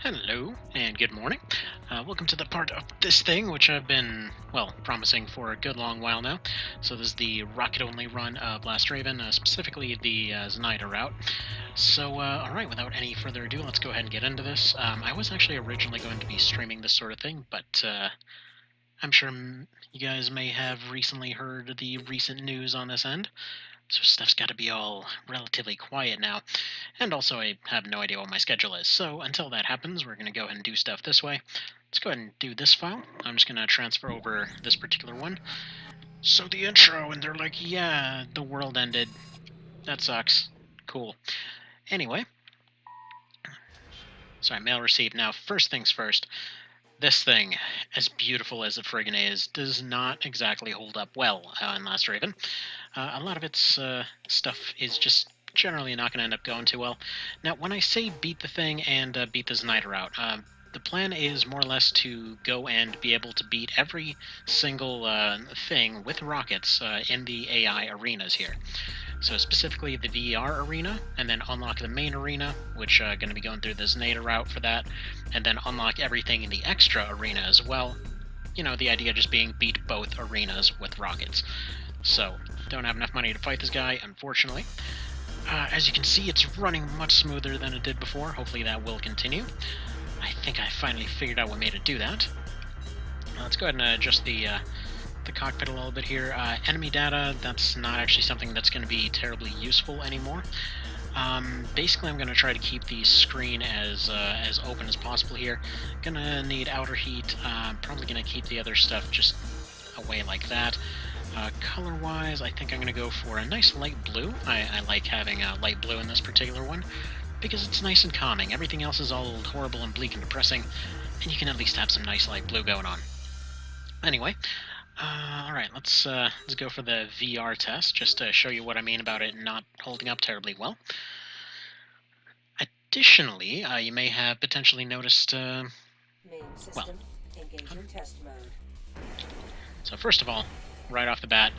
Hello, and good morning. Welcome to the part of this thing which I've been, well, promising for a good long while now. So this is the rocket-only run of Last Raven, specifically the Zenaida route. So, alright, without any further ado, let's go ahead and get into this. I was actually originally going to be streaming this sort of thing, but I'm sure you guys may have recently heard the recent news on this end. So stuff's got to be all relatively quiet now. And also, I have no idea what my schedule is. So until that happens, we're going to go ahead and do stuff this way. Let's go ahead and do this file. I'm just going to transfer over this particular one. So the intro, and they're like, yeah, the world ended. That sucks. Cool. Anyway. Sorry, mail received. Now, first things first. This thing, as beautiful as the friggin' is, does not exactly hold up well in Last Raven. A lot of its stuff is just generally not going to end up going too well. Now, when I say beat the thing and beat the Zenaida out, the plan is more or less to go and be able to beat every single thing with rockets in the AI arenas here. So specifically the VR arena, and then unlock the main arena, which going to be going through the Zenaida route for that, and then unlock everything in the extra arena as well. You know, the idea just being beat both arenas with rockets. So, don't have enough money to fight this guy, unfortunately. As you can see, it's running much smoother than it did before. Hopefully that will continue. I think I finally figured out what made it do that. Let's go ahead and adjust the cockpit a little bit here. Enemy data, that's not actually something that's going to be terribly useful anymore. Basically, I'm going to try to keep the screen as open as possible here. Gonna need outer heat. Probably going to keep the other stuff just away like that. Color-wise, I think I'm going to go for a nice light blue. I like having light blue in this particular one, because it's nice and calming. Everything else is all horrible and bleak and depressing, and you can at least have some nice light blue going on. Anyway, alright, let's go for the VR test, just to show you what I mean about it not holding up terribly well. Additionally, you may have potentially noticed, Main system, engaging test mode. So first of all, right off the bat,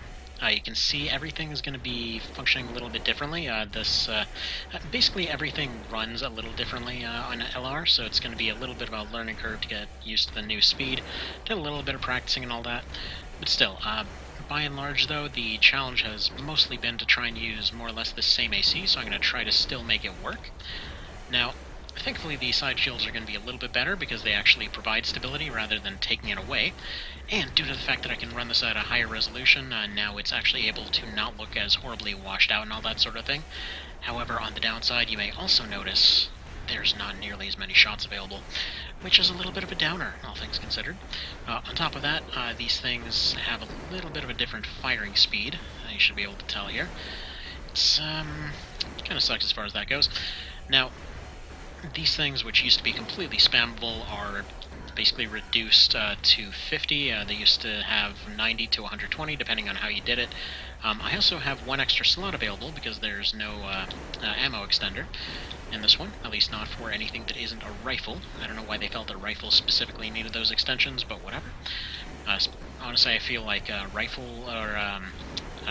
you can see everything is going to be functioning a little bit differently. Basically everything runs a little differently on LR, so it's going to be a little bit of a learning curve to get used to the new speed. Did a little bit of practicing and all that, but still, by and large though, the challenge has mostly been to try and use more or less the same AC, so I'm going to try to still make it work. Now, thankfully the side shields are going to be a little bit better because they actually provide stability rather than taking it away. And due to the fact that I can run this at a higher resolution, now it's actually able to not look as horribly washed out and all that sort of thing. However, on the downside, you may also notice there's not nearly as many shots available, which is a little bit of a downer, all things considered. On top of that, these things have a little bit of a different firing speed. You should be able to tell here. It's kind of sucks as far as that goes. Now, these things, which used to be completely spammable, are basically reduced to 50. They used to have 90 to 120, depending on how you did it. I also have one extra slot available because there's no ammo extender in this one, at least not for anything that isn't a rifle. I don't know why they felt that rifles specifically needed those extensions, but whatever. Honestly, I feel like rifle or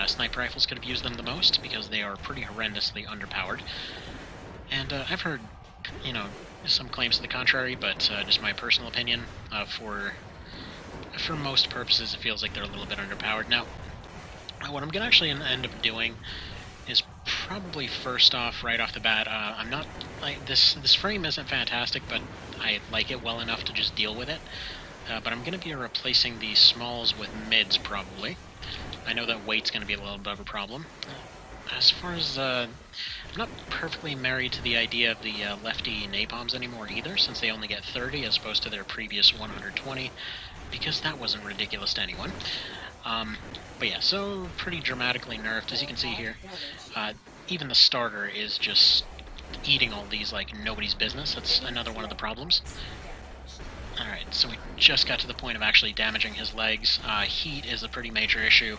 sniper rifles could have used them the most because they are pretty horrendously underpowered. And I've heard, you know, some claims to the contrary, but just my personal opinion, for most purposes, it feels like they're a little bit underpowered. Now, what I'm going to actually end up doing is probably first off, right off the bat, I'm not, like, this frame isn't fantastic, but I like it well enough to just deal with it. But I'm going to be replacing the smalls with mids, probably. I know that weight's going to be a little bit of a problem. As far as, I'm not perfectly married to the idea of the lefty napalms anymore either, since they only get 30 as opposed to their previous 120, because that wasn't ridiculous to anyone. But yeah, so pretty dramatically nerfed, as you can see here. Even the starter is just eating all these like nobody's business. That's another one of the problems. Alright, so we just got to the point of actually damaging his legs. Heat is a pretty major issue.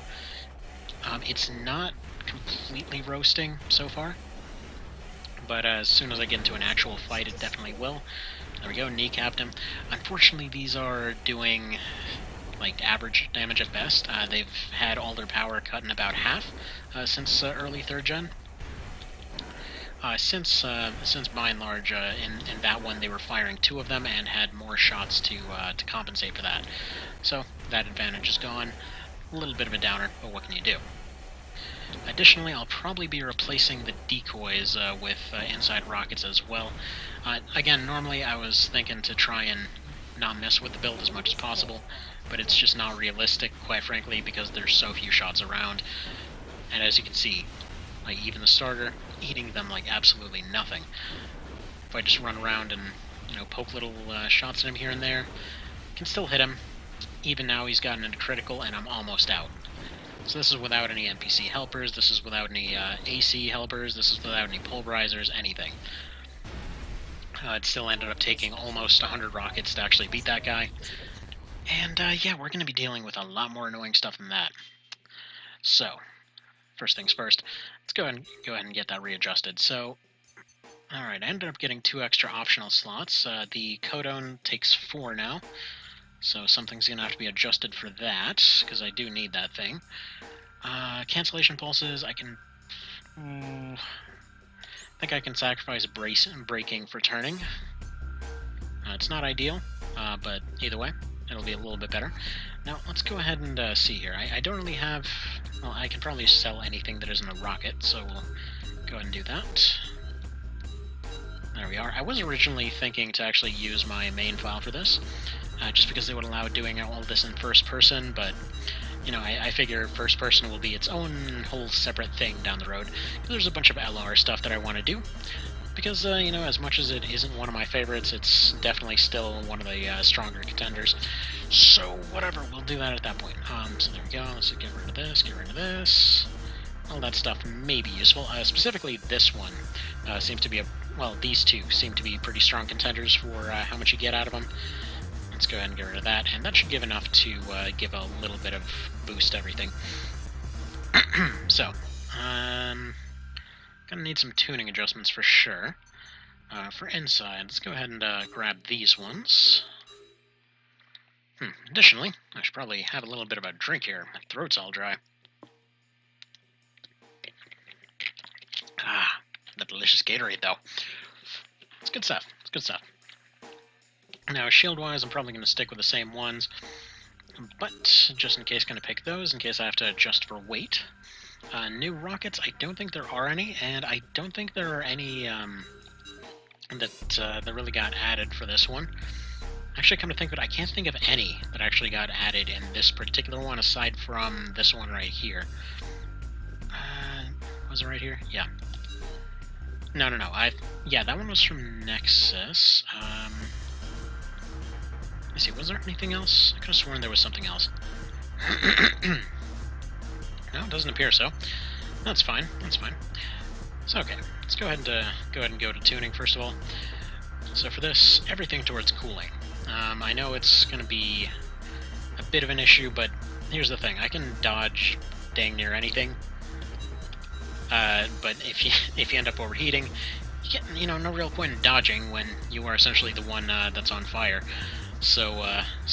It's not completely roasting so far, but as soon as I get into an actual fight, it definitely will. There we go, kneecapped him. Unfortunately, these are doing like average damage at best. They've had all their power cut in about half since early 3rd gen. Since by and large in that one they were firing 2 of them and had more shots to compensate for that, so that advantage is gone. A little bit of a downer, but what can you do? Additionally, I'll probably be replacing the decoys with inside rockets as well. Again, normally I was thinking to try and not mess with the build as much as possible, but it's just not realistic, quite frankly, because there's so few shots around. And as you can see, like even the starter, eating them like absolutely nothing. If I just run around and, you know, poke little shots at him here and there, can still hit him. Even now he's gotten into critical and I'm almost out. So this is without any NPC helpers, this is without any AC helpers, this is without any pulverizers, anything. It still ended up taking almost 100 rockets to actually beat that guy. And yeah, we're going to be dealing with a lot more annoying stuff than that. So, first things first, let's go ahead and get that readjusted. So, alright, I ended up getting 2 extra optional slots. The codone takes 4 now, so something's going to have to be adjusted for that, because I do need that thing. Cancellation pulses, I can... I think I can sacrifice braking for turning. It's not ideal, but either way, it'll be a little bit better. Now, let's go ahead and see here. I don't really have... Well, I can probably sell anything that isn't a rocket, so we'll go ahead and do that. There we are. I was originally thinking to actually use my main file for this, just because it would allow doing all this in first person, but, you know, I figure first person will be its own whole separate thing down the road. There's a bunch of LR stuff that I want to do, because, you know, as much as it isn't one of my favorites, it's definitely still one of the stronger contenders. So, whatever, we'll do that at that point. So there we go, let's get rid of this, get rid of this. All that stuff may be useful. Specifically, this one seems to be well, these two seem to be pretty strong contenders for how much you get out of them. Let's go ahead and get rid of that, and that should give enough to give a little bit of boost to everything. So, gonna need some tuning adjustments for sure. For inside, let's go ahead and grab these ones. Additionally, I should probably have a little bit of a drink here. My throat's all dry. Ah, the delicious Gatorade, though. It's good stuff. It's good stuff. Now, shield-wise, I'm probably going to stick with the same ones, but just in case, going to pick those in case I have to adjust for weight. New rockets, I don't think there are any, and I don't think there are any that really got added for this one. Actually, come to think of it, I can't think of any that actually got added in this particular one, aside from this one right here. Was it right here? Yeah. No. Yeah, that one was from Nexus. Let's see, was there anything else? I could have sworn there was something else. No, it doesn't appear so. That's fine. That's fine. So, okay, let's go ahead and go to tuning first of all. So for this, everything towards cooling. I know it's going to be a bit of an issue, but here's the thing: I can dodge dang near anything. But if you end up overheating, you get, you know, no real point in dodging when you are essentially the one that's on fire. So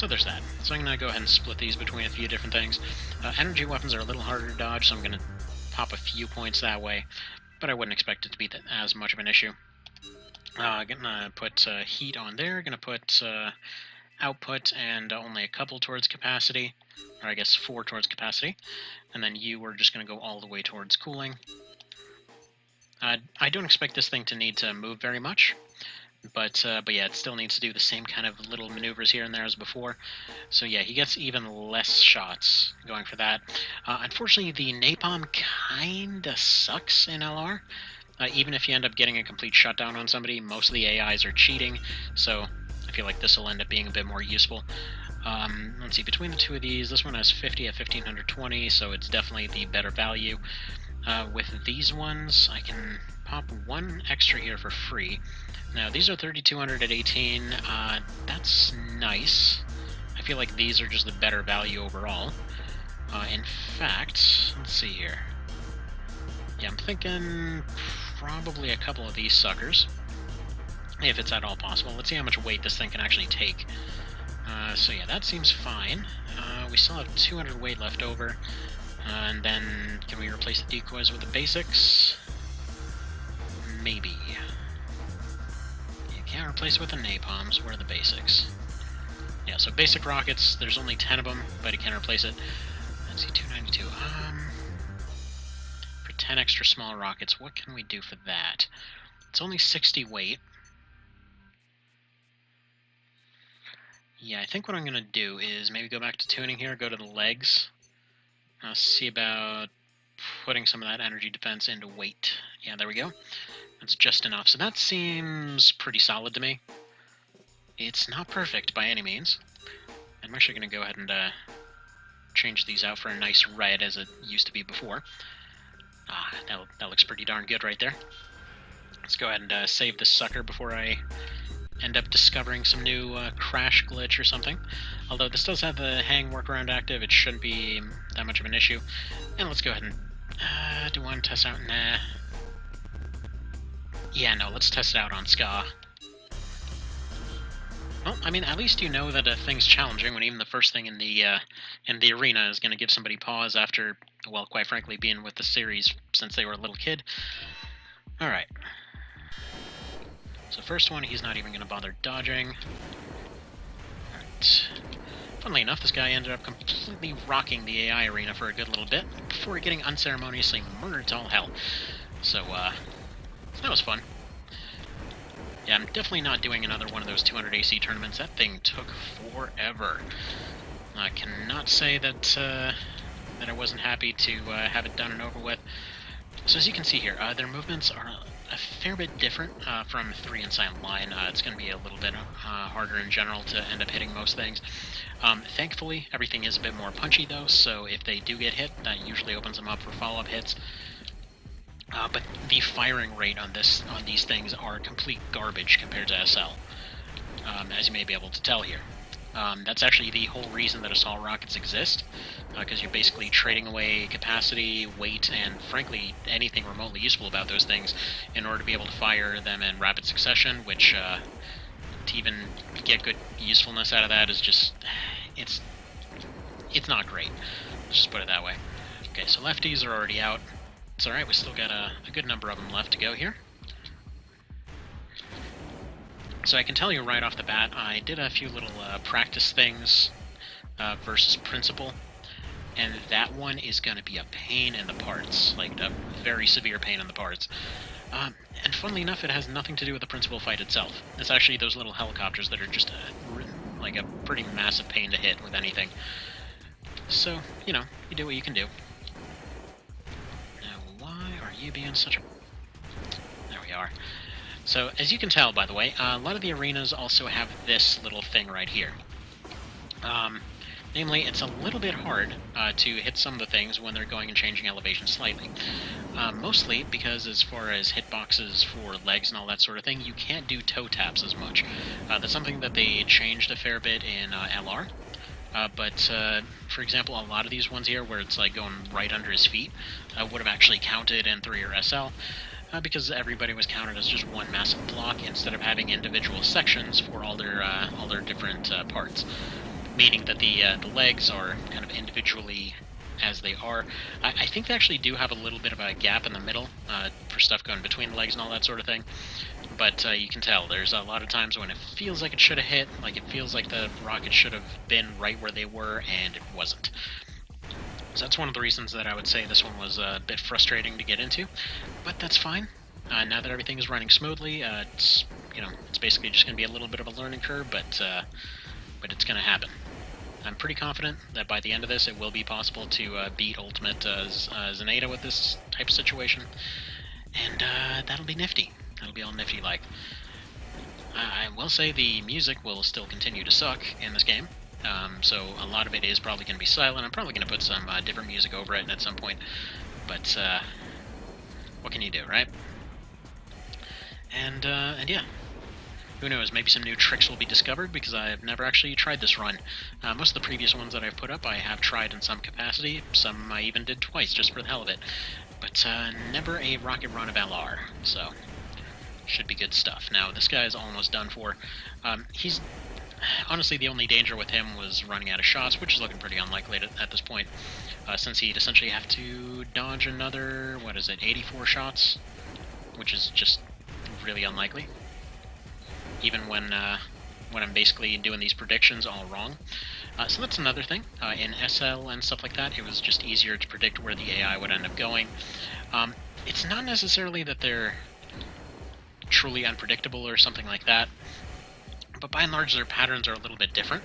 there's that. So I'm gonna go ahead and split these between a few different things. Energy weapons are a little harder to dodge, so I'm gonna pop a few points that way, but I wouldn't expect it to be as much of an issue. Gonna put heat on there. Gonna put output and only a couple towards capacity, or I guess 4 towards capacity, and then we're just gonna go all the way towards cooling. I don't expect this thing to need to move very much, but yeah, it still needs to do the same kind of little maneuvers here and there as before. So yeah, he gets even less shots going for that. Unfortunately, the napalm kinda sucks in LR. Even if you end up getting a complete shutdown on somebody, most of the AIs are cheating, so I feel like this will end up being a bit more useful. Let's see, between the two of these, this one has 50 at 1520, so it's definitely the better value. With these ones, I can pop 1 extra here for free. Now, these are 3200 at 18. That's nice. I feel like these are just the better value overall. In fact, let's see here. Yeah, I'm thinking probably a couple of these suckers, if it's at all possible. Let's see how much weight this thing can actually take. So yeah, that seems fine. We still have 200 weight left over. And then, can we replace the decoys with the basics? maybe. You can't replace it with the napalms. What are the basics? Yeah, so basic rockets, there's only 10 of them, but you can replace it. Let's see, 292. For 10 extra small rockets, what can we do for that? It's only 60 weight. Yeah, I think what I'm going to do is maybe go back to tuning here, go to the legs. See about putting some of that energy defense into weight. Yeah, there we go. That's just enough. So that seems pretty solid to me. It's not perfect by any means. I'm actually going to go ahead and change these out for a nice red as it used to be before. That looks pretty darn good right there. Let's go ahead and save this sucker before I end up discovering some new crash glitch or something. Although this does have the hang workaround active, it shouldn't be that much of an issue. And let's go ahead and... do I want to test out? Nah. Yeah, no, let's test it out on Ska. Well, I mean, at least you know that a thing's challenging when even the first thing in the arena is going to give somebody pause after, well, quite frankly, being with the series since they were a little kid. Alright. So first one, he's not even going to bother dodging. Alright. Funnily enough, this guy ended up completely rocking the AI arena for a good little bit before getting unceremoniously murdered to all hell. So, that was fun. Yeah, I'm definitely not doing another one of those 200 AC tournaments. That thing took forever. I cannot say that that I wasn't happy to have it done and over with. So as you can see here, their movements are a fair bit different from 3 and Silent Line. It's going to be a little bit harder in general to end up hitting most things. Thankfully, everything is a bit more punchy though, so if they do get hit, that usually opens them up for follow-up hits. But the firing rate on these things are complete garbage compared to SL, as you may be able to tell here. That's actually the whole reason that assault rockets exist, because you're basically trading away capacity, weight, and frankly anything remotely useful about those things in order to be able to fire them in rapid succession, which to even get good usefulness out of that is just, it's not great. Let's just put it that way. Okay, so lefties are already out. It's alright, we still got a good number of them left to go here. So I can tell you right off the bat, I did a few little practice things versus Principal, and that one is going to be a pain in the parts, like a very severe pain in the parts. And funnily enough, it has nothing to do with the Principal fight itself. It's actually those little helicopters that are just like a pretty massive pain to hit with anything. So, you know, you do what you can do. You being such a... There we are. So, as you can tell, by the way, a lot of the arenas also have this little thing right here. Namely, it's a little bit hard to hit some of the things when they're going and changing elevation slightly. Mostly because as far as hitboxes for legs and all that sort of thing, you can't do toe taps as much. That's something that they changed a fair bit in LR. But, for example, a lot of these ones here, where it's like going right under his feet, would have actually counted in 3 or SL, because everybody was counted as just one massive block instead of having individual sections for all their different parts. Meaning that the legs are kind of individually as they are. I think they actually do have a little bit of a gap in the middle for stuff going between the legs and all that sort of thing. But you can tell there's a lot of times when it feels like it should have hit, like it feels like the rocket should have been right where they were, and it wasn't. So that's one of the reasons that I would say this one was a bit frustrating to get into, but that's fine. Now that everything is running smoothly, it's basically just going to be a little bit of a learning curve, but it's going to happen. I'm pretty confident that by the end of this, it will be possible to beat Ultimate Zaneta with this type of situation, and that'll be nifty. That'll be all nifty-like. I will say the music will still continue to suck in this game, so a lot of it is probably going to be silent. I'm probably going to put some different music over it at some point, but what can you do, right? And yeah. Who knows, maybe some new tricks will be discovered, because I've never actually tried this run. Most of the previous ones that I've put up I have tried in some capacity, some I even did twice just for the hell of it. But never a rocket run of LR, so should be good stuff. Now, this guy is almost done for. He's... Honestly, the only danger with him was running out of shots, which is looking pretty unlikely at this point, since he'd essentially have to dodge another, 84 shots? Which is just really unlikely. Even when I'm basically doing these predictions all wrong. So that's another thing. In SL and stuff like that, it was just easier to predict where the AI would end up going. It's not necessarily that they're truly unpredictable or something like that, but by and large their patterns are a little bit different.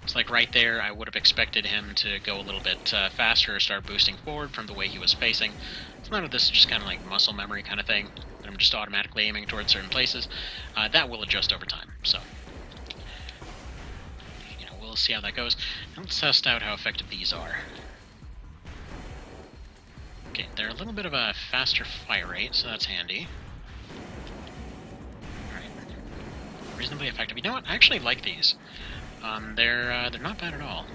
It's like right there, I would have expected him to go a little bit faster or start boosting forward from the way he was facing. So none of this is just kind of like muscle memory kind of thing. I'm just automatically aiming towards certain places. That will adjust over time, so we'll see how that goes. And let's test out how effective these are. Okay, they're a little bit of a faster fire rate, so that's handy. Alright. Reasonably effective. You know what? I actually like these. They're not bad at all.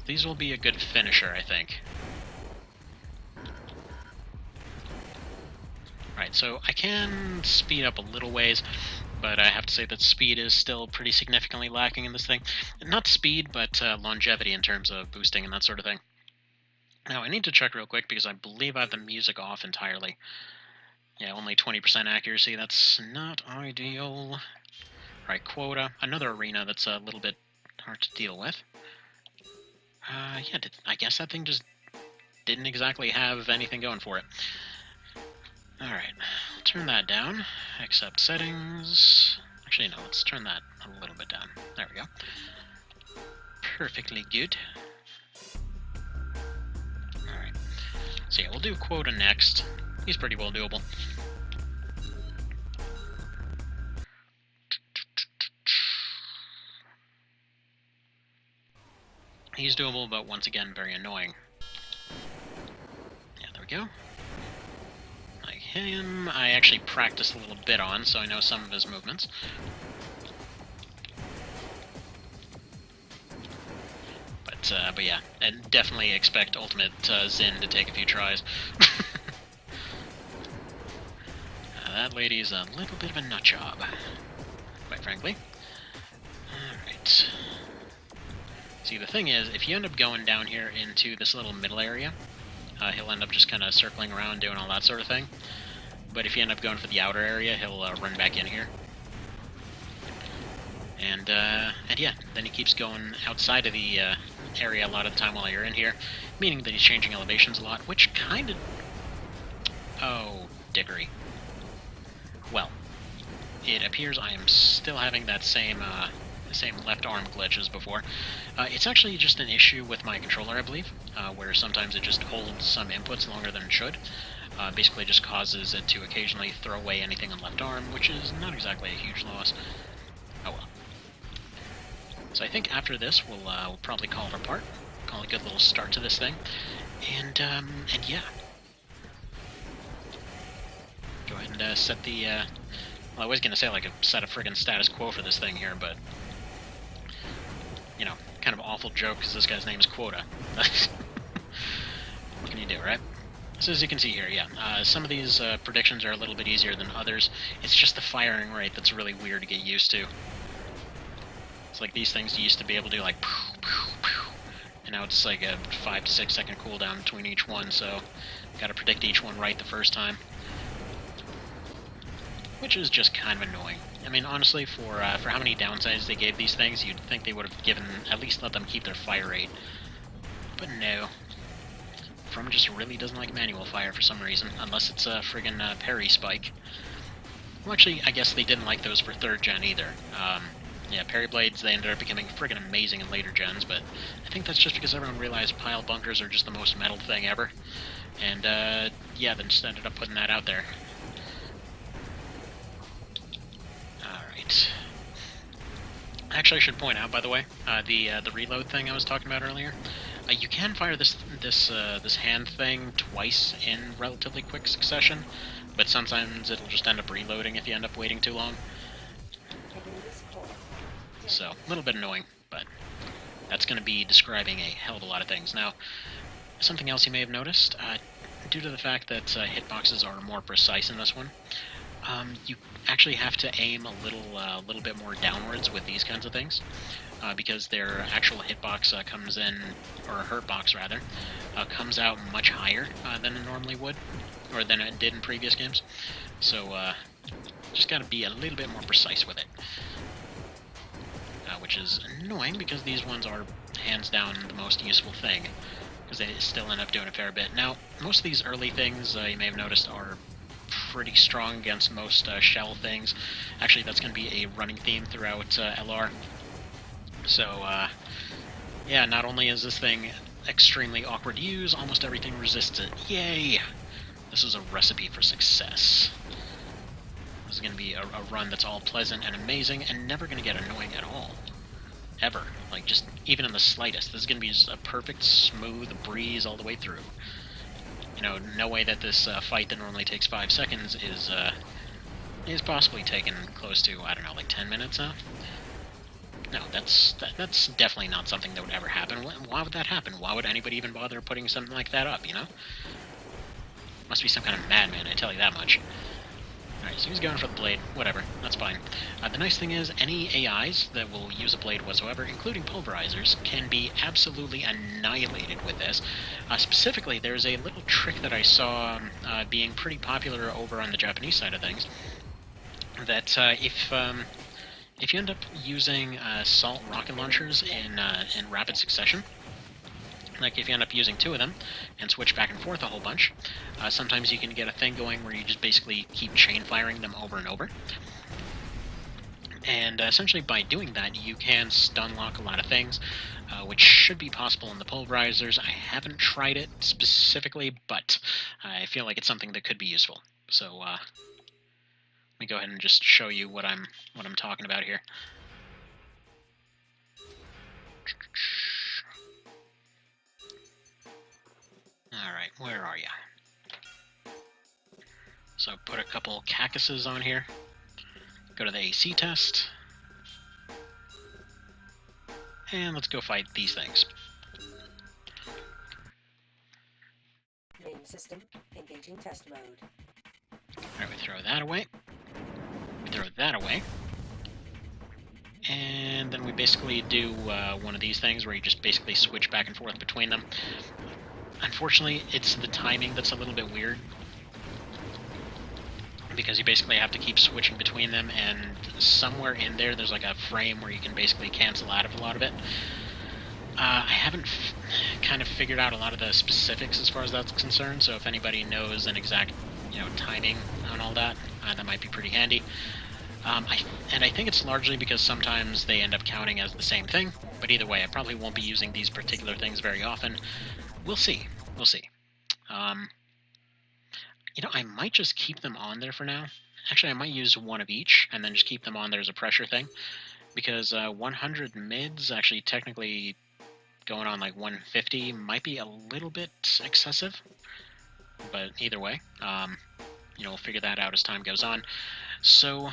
These will be a good finisher, I think. Right, so I can speed up a little ways, but I have to say that speed is still pretty significantly lacking in this thing. Not speed, but longevity in terms of boosting and that sort of thing. Now, I need to check real quick because I believe I have the music off entirely. Yeah, only 20% accuracy. That's not ideal. Right, quota. Another arena that's a little bit hard to deal with. Yeah, I guess that thing just didn't exactly have anything going for it. Alright, turn that down. Accept settings. Actually, no, let's turn that a little bit down. There we go. Perfectly good. Alright. So yeah, we'll do quota next. He's pretty well doable. He's doable, but once again, very annoying. Yeah, there we go. Like him, I actually practiced a little bit on, so I know some of his movements. But yeah, and definitely expect Ultimate Zin to take a few tries. That lady's a little bit of a nut job, quite frankly. Alright. See, the thing is, if you end up going down here into this little middle area, he'll end up just kind of circling around doing all that sort of thing. But if you end up going for the outer area, he'll run back in here. And yeah, then he keeps going outside of the area a lot of the time while you're in here, meaning that he's changing elevations a lot, which kind of... Oh, dickery. Well, it appears I am still having that same left arm glitch as before. It's actually just an issue with my controller, I believe, where sometimes it just holds some inputs longer than it should. Basically just causes it to occasionally throw away anything on left arm, which is not exactly a huge loss. Oh well. So I think after this, we'll probably call it apart. Call it a good little start to this thing. And yeah. Go ahead and set the... well, I was going to say, like, set a friggin' status quo for this thing here, but... You know, kind of awful joke, because this guy's name is Quota. What can you do, right? So as you can see here, yeah, some of these predictions are a little bit easier than others. It's just the firing rate that's really weird to get used to. It's like these things you used to be able to do, like, poof, poof, poof, and now it's like a 5 to 6 second cooldown between each one, so gotta predict each one right the first time. Which is just kind of annoying. I mean, honestly, for how many downsides they gave these things, you'd think they would have given, at least let them keep their fire rate. But no. From just really doesn't like manual fire for some reason, unless it's a friggin' parry spike. Well, actually, I guess they didn't like those for 3rd gen either. Yeah, parry blades, they ended up becoming friggin' amazing in later gens, but I think that's just because everyone realized pile bunkers are just the most metal thing ever. And, yeah, they just ended up putting that out there. Alright. Actually, I should point out, by the way, the reload thing I was talking about earlier. You can fire this hand thing twice in relatively quick succession, but sometimes it'll just end up reloading if you end up waiting too long. So, a little bit annoying, but that's going to be describing a hell of a lot of things. Now, something else you may have noticed, due to the fact that hitboxes are more precise in this one, You actually have to aim a little bit more downwards with these kinds of things, because their actual hitbox comes in, or hurt box rather, comes out much higher than it normally would, or than it did in previous games. So just got to be a little bit more precise with it, which is annoying because these ones are hands down the most useful thing, because they still end up doing a fair bit. Now, most of these early things you may have noticed are pretty strong against most shell things. Actually, that's going to be a running theme throughout LR. So, yeah, not only is this thing extremely awkward to use, almost everything resists it. Yay! This is a recipe for success. This is going to be a run that's all pleasant and amazing, and never going to get annoying at all. Ever. Like, just even in the slightest. This is going to be just a perfect, smooth breeze all the way through. You know, no way that this fight that normally takes 5 seconds is possibly taken close to, I don't know, like 10 minutes now? No, that's definitely not something that would ever happen. Why would that happen? Why would anybody even bother putting something like that up, you know? Must be some kind of madman, I tell you that much. Alright, so he's going for the blade. Whatever, that's fine. The nice thing is, any AIs that will use a blade whatsoever, including pulverizers, can be absolutely annihilated with this. Specifically, there's a little trick that I saw being pretty popular over on the Japanese side of things, that if you end up using salt rocket launchers in rapid succession, like if you end up using 2 of them and switch back and forth a whole bunch, sometimes you can get a thing going where you just basically keep chain firing them over and over. And essentially by doing that, you can stun lock a lot of things, which should be possible in the pulverizers. I haven't tried it specifically, but I feel like it's something that could be useful. So let me go ahead and just show you what I'm talking about here. Alright, where are ya? So put a couple cactuses on here. Go to the AC test. And let's go fight these things. Main system engaging test mode. Alright, we throw that away. We throw that away. And then we basically do one of these things where you just basically switch back and forth between them. Unfortunately, it's the timing that's a little bit weird, because you basically have to keep switching between them, and somewhere in there there's like a frame where you can basically cancel out of a lot of it. I haven't kind of figured out a lot of the specifics as far as that's concerned, so if anybody knows an exact, timing on all that, that might be pretty handy. I think it's largely because sometimes they end up counting as the same thing, but either way, I probably won't be using these particular things very often. We'll see. We'll see. I might just keep them on there for now. Actually, I might use one of each, and then just keep them on there as a pressure thing, because 100 mids, actually technically going on like 150, might be a little bit excessive, but either way, we'll figure that out as time goes on. So,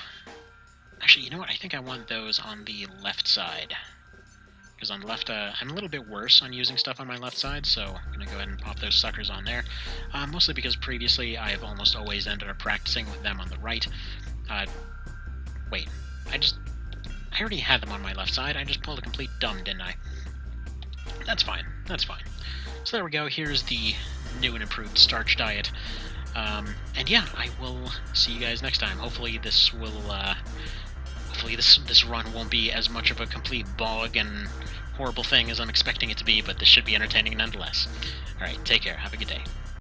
actually, you know what? I think I want those on the left side. Because on the left, I'm a little bit worse on using stuff on my left side, so I'm going to go ahead and pop those suckers on there. Mostly because previously I have almost always ended up practicing with them on the right. Wait, I already had them on my left side. I just pulled a complete dumb, didn't I? That's fine. That's fine. So there we go. Here's the new and improved starch diet. And yeah, I will see you guys next time. Hopefully this will, hopefully this run won't be as much of a complete bog and horrible thing as I'm expecting it to be, but this should be entertaining nonetheless. Alright, take care. Have a good day.